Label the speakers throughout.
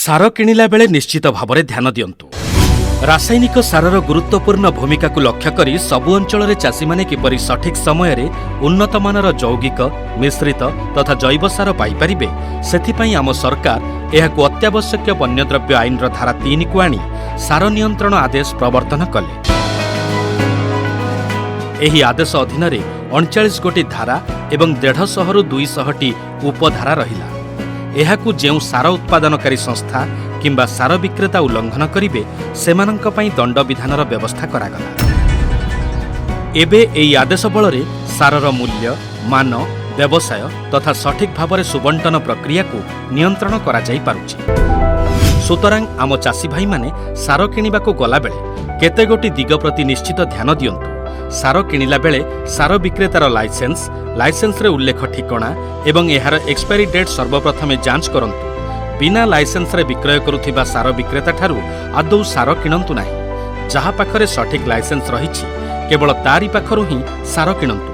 Speaker 1: सार किणिला बेले निश्चित भावरे ध्यान दियंतु। रासायनिक सारर गुरुत्वपूर्ण भूमिका को लक्ष्य करी सबु अंचल चाषी माने किपरि सठिक समय रे उन्नत मानर जौगिक मिश्रित तथा जैव सार पाइपारिबे सेथिपई आम सरकार एहाकु अत्यावश्यक वन्यद्रव्य आईन धारा 3 को आनी सार नियंत्रण आदेश प्रवर्तन कले। एही आदेश अधीन रे 39 गोटी धारा एवं 150 रु 200 टी उपधारा रहिला। एहाकु जेउ सार उत्पादनकारी संस्था किंबा सार विक्रेता उल्लंघन करिवे सेमानंक पई दंड विधानर व्यवस्था करागला। एबे एई आदेश बଳରେ सारर मूल्य मान व्यवसाय तथा सठिक भावरे सुबंटन प्रक्रिया को नियंत्रण करा जाई पारुछि। सुतरां आम चाषी भाई माने सार किनिबा को गला बेले केते गोटी दिग प्रति निश्चित ध्यान दियंतु। सार किणिला बेले सार विक्रेतार लाइसेंस रे उल्लेख ठिकणा एवं एहार एक्सपायरी डेट सर्वप्रथमे जांच करंतु। बिना लाइसेंस रे विक्रय करुथिबा सार विक्रेता ठारू आदौ सार किणंतु नाही। जहा पाखरे सठिक लाइसेंस रहिछि केवल तारी पाखरु ही सार किणंतु।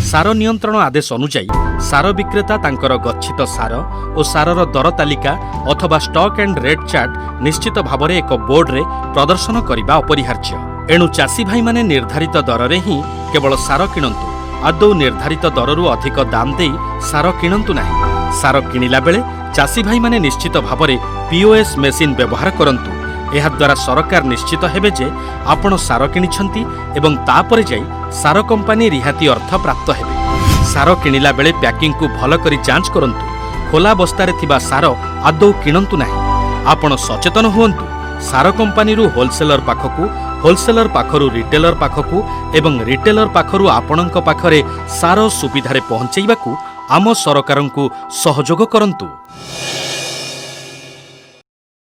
Speaker 1: सार नियंत्रण आदेश अनुଯାयी सार विक्रेता तांकर गच्छित सार और सारर दर तालिका अथवा स्टॉक एंड रेट चार्ट निश्चित भावरे एक बोर्ड रे प्रदर्शन करिबा अपरिहार्य। एणु चाषी भाई माने निर्धारित दर रे ही केवल सार किणंतु। आदौ निर्धारित दररू अधिक दाम देई सार किणंतु नाही। सार किणिला बेले चाषी भाई माने निश्चित भावरे पीओएस मेसिन व्यवहार करंतु। एहा द्वारा सरकार निश्चित हेबे जे आपण सार किनिछंती एवं तापरे जाई सार कंपनी रिहाती अर्थ प्राप्त हेबे। सार किणिला बेले पैकिंग को भल करी जांच करंतु। खोला बस्तारे थिबा सार आदौ किणंतु नाही। आपण सचेतन हुअंतु। सार कंपनी रु होलसेलर पाखकु होलसेलर पाखरु रिटेलर पाखकु एवं रिटेलर पाखरु आपणक पाखरे सार सुविधारे पहुंचैबाकू आम सरकारंकु सहयोग करंतु।